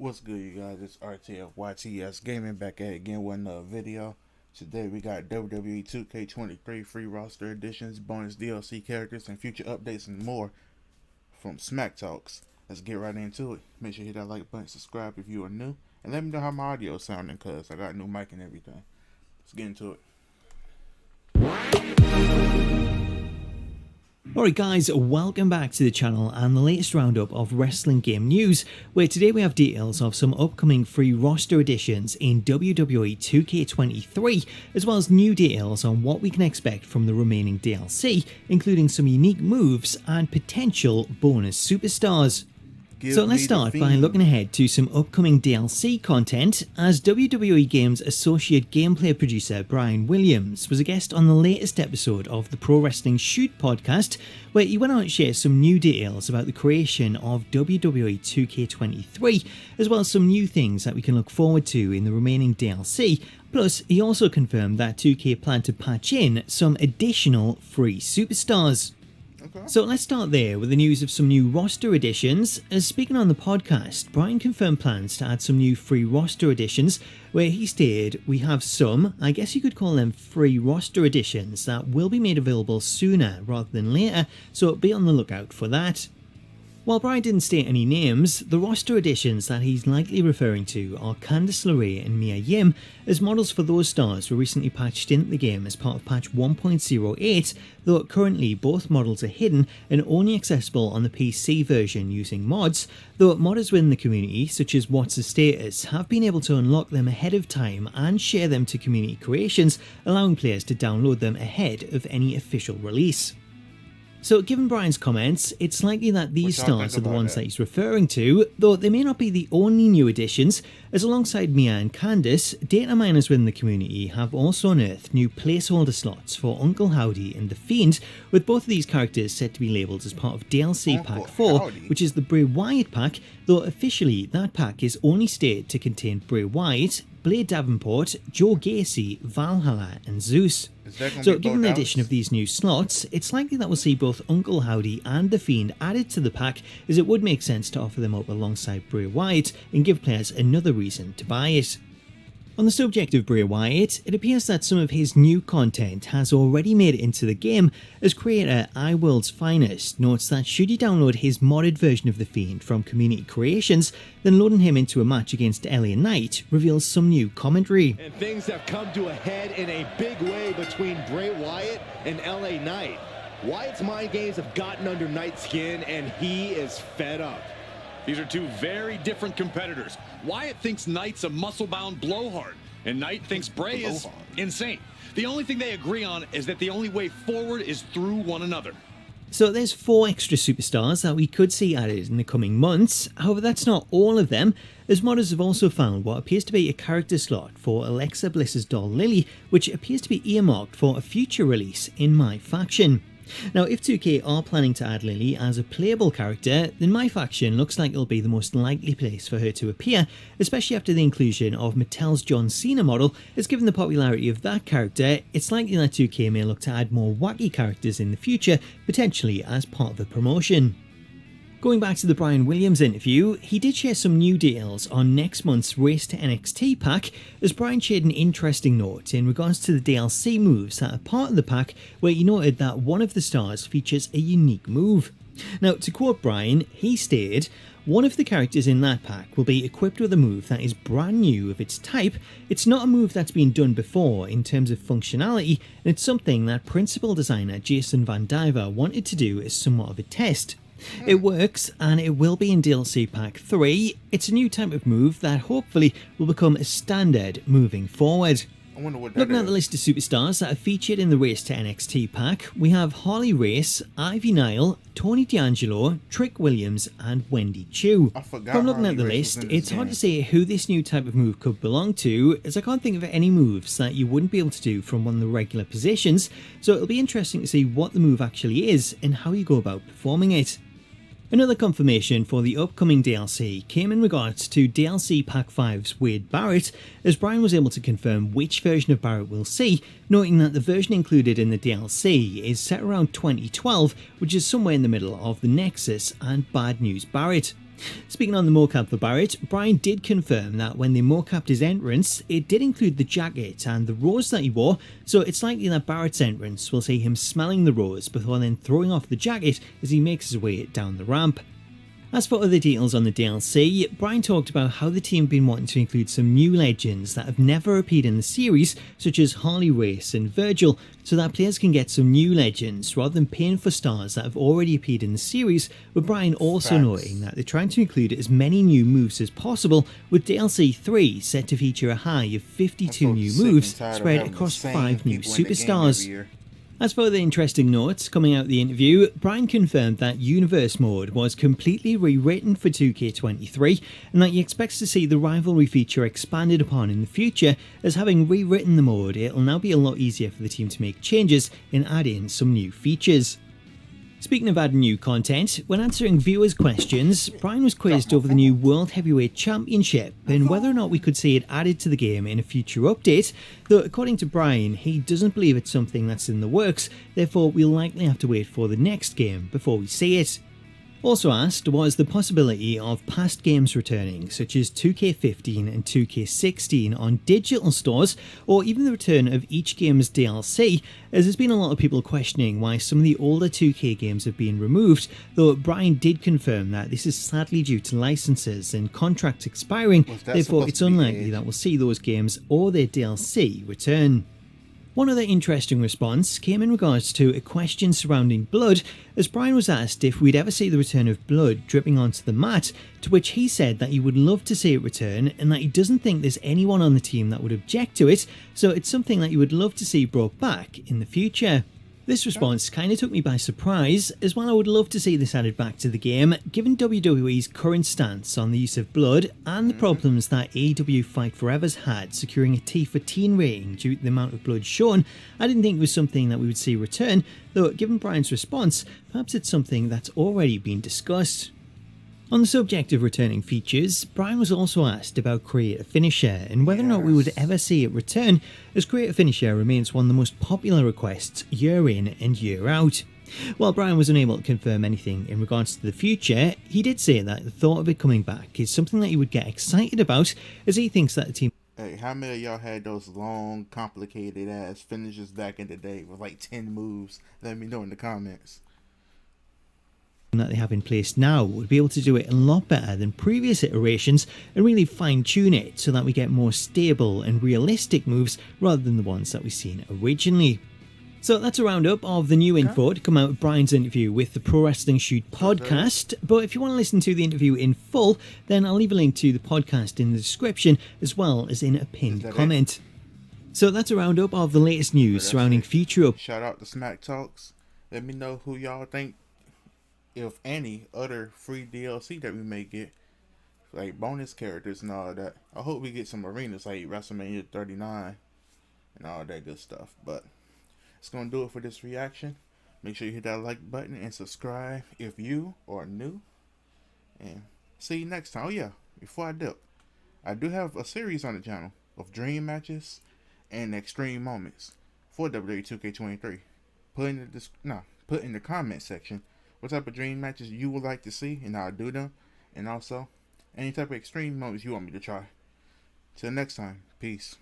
What's good, you guys? It's RTF YTSGaming back at it again with another video. Today we got WWE 2K23 free roster additions, bonus DLC characters, and future updates and more from Smack Talks. Let's get right into it. Make sure you hit that like button, subscribe if you are new, and let me know how my audio is sounding because I got a new mic and everything. Let's get into it. Alright guys, welcome back to the channel and the latest roundup of wrestling game news, where today we have details of some upcoming free roster additions in WWE 2K23, as well as new details on what we can expect from the remaining DLC, including some unique moves and potential bonus superstars. So let's start by looking ahead to some upcoming DLC content, as WWE Games associate gameplay producer Brian Williams was a guest on the latest episode of the Pro Wrestling Shoot podcast, where he went on to share some new details about the creation of WWE 2K23, as well as some new things that we can look forward to in the remaining DLC. Plus, he also confirmed that 2K plan to patch in some additional free superstars. So let's start there with the news of some new roster additions. As speaking on the podcast, Brian confirmed plans to add some new free roster additions, where he stated, "We have some, I guess you could call them free roster additions, that will be made available sooner rather than later, so be on the lookout for that." While Brian didn't state any names, the roster additions that he's likely referring to are Candice LeRae and Mia Yim, as models for those stars were recently patched into the game as part of patch 1.08, though currently both models are hidden and only accessible on the PC version using mods, though modders within the community, such as What's the Status, have been able to unlock them ahead of time and share them to community creations, allowing players to download them ahead of any official release. So given Brian's comments, it's likely that these stars are the ones that he's referring to, though they may not be the only new additions, as alongside Mia and Candice, data miners within the community have also unearthed new placeholder slots for Uncle Howdy and The Fiend, with both of these characters set to be labelled as part of DLC Pack 4, which is the Bray Wyatt pack, though officially that pack is only stated to contain Bray Wyatt, Blade Davenport, Joe Gacy, Valhalla and Zeus. So given the addition of these new slots, it's likely that we'll see both Uncle Howdy and The Fiend added to the pack, as it would make sense to offer them up alongside Bray Wyatt and give players another reason to buy it. On the subject of Bray Wyatt, it appears that some of his new content has already made it into the game, as creator iWorld's Finest notes that should you download his modded version of The Fiend from community creations, then loading him into a match against LA Knight reveals some new commentary. And things have come to a head in a big way between Bray Wyatt and LA Knight. Wyatt's mind games have gotten under Knight's skin and he is fed up. These are two very different competitors. Wyatt thinks Knight's a muscle-bound blowhard, and Knight thinks Bray is insane. The only thing they agree on is that the only way forward is through one another. So there's 4 extra superstars that we could see added in the coming months. However, that's not all of them, as modders have also found what appears to be a character slot for Alexa Bliss's doll Lily, which appears to be earmarked for a future release in My Faction. Now, if 2K are planning to add Lily as a playable character, then My Faction looks like it'll be the most likely place for her to appear, especially after the inclusion of Mattel's John Cena model, as given the popularity of that character, it's likely that 2K may look to add more wacky characters in the future, potentially as part of the promotion. Going back to the Brian Williams interview, he did share some new details on next month's Race to NXT pack, as Brian shared an interesting note in regards to the DLC moves that are part of the pack, where he noted that one of the stars features a unique move. Now, to quote Brian, he stated, "One of the characters in that pack will be equipped with a move that is brand new of its type. It's not a move that's been done before in terms of functionality, and it's something that principal designer Jason Van Diver wanted to do as somewhat of a test. It works, and it will be in DLC Pack 3. It's a new type of move that hopefully will become a standard moving forward." Looking at the list of superstars that are featured in the Race to NXT pack, we have Harley Race, Ivy Nile, Tony D'Angelo, Trick Williams and Wendy Chu. From looking at the list, it's hard to say who this new type of move could belong to, as I can't think of any moves that you wouldn't be able to do from one of the regular positions, so it'll be interesting to see what the move actually is and how you go about performing it. Another confirmation for the upcoming DLC came in regards to DLC Pack 5's Wade Barrett, as Brian was able to confirm which version of Barrett we'll see, noting that the version included in the DLC is set around 2012, which is somewhere in the middle of the Nexus and Bad News Barrett. Speaking on the mocap for Barrett, Bryan did confirm that when they mocapped his entrance, it did include the jacket and the rose that he wore, so it's likely that Barrett's entrance will see him smelling the rose before then throwing off the jacket as he makes his way down the ramp. As for other details on the DLC, Bryan talked about how the team have been wanting to include some new legends that have never appeared in the series, such as Harley Race and Virgil, so that players can get some new legends rather than paying for stars that have already appeared in the series, with Bryan also noting that they're trying to include as many new moves as possible, with DLC 3 set to feature a high of 52 new moves spread across 5 new superstars. As for the interesting notes coming out of the interview, Bryan confirmed that Universe Mode was completely rewritten for 2K23 and that he expects to see the rivalry feature expanded upon in the future, as having rewritten the mode, it'll now be a lot easier for the team to make changes and add in some new features. Speaking of adding new content, when answering viewers' questions, Bryan was quizzed over the new World Heavyweight Championship and whether or not we could see it added to the game in a future update, though according to Bryan, he doesn't believe it's something that's in the works, therefore we'll likely have to wait for the next game before we see it. Also asked was the possibility of past games returning, such as 2K15 and 2K16 on digital stores, or even the return of each game's DLC, as there's been a lot of people questioning why some of the older 2K games have been removed, though Bryan did confirm that this is sadly due to licenses and contracts expiring, therefore it's unlikely that we'll see those games or their DLC return. One other interesting response came in regards to a question surrounding blood, as Bryan was asked if we'd ever see the return of blood dripping onto the mat, to which he said that he would love to see it return and that he doesn't think there's anyone on the team that would object to it, so it's something that he would love to see brought back in the future. This response kinda took me by surprise, as while I would love to see this added back to the game, given WWE's current stance on the use of blood and the problems that AEW Fight Forever's had securing a T14 rating due to the amount of blood shown, I didn't think it was something that we would see return, though given Bryan's response, perhaps it's something that's already been discussed. On the subject of returning features, Bryan was also asked about Create a Finisher and whether or not we would ever see it return, as Create a Finisher remains one of the most popular requests year in and year out. While Bryan was unable to confirm anything in regards to the future, he did say that the thought of it coming back is something that he would get excited about, as he thinks that the team... Hey, how many of y'all had those long, complicated ass finishes back in the day with like 10 moves? Let me know in the comments. That they have in place now would be able to do it a lot better than previous iterations and really fine tune it so that we get more stable and realistic moves rather than the ones that we've seen originally. So that's a roundup of the new info to come out of Bryan's interview with the Pro Wrestling Shoot podcast, but if you want to listen to the interview in full, then I'll leave a link to the podcast in the description as well as in a pinned comment. So that's a roundup of the latest news surrounding future... Shout out to Smack Talks. Let me know who y'all think, if any, other free DLC that we may get, like bonus characters and all that. I hope we get some arenas like WrestleMania 39 and all that good stuff. But it's gonna do it for this reaction. Make sure you hit that like button and subscribe if you are new. And see you next time. Oh yeah, before I dip, I do have a series on the channel of dream matches and extreme moments for WWE 2K23. Put in the comment section what type of dream matches you would like to see, and I'll do them. And also, any type of extreme moments you want me to try. Till next time, peace.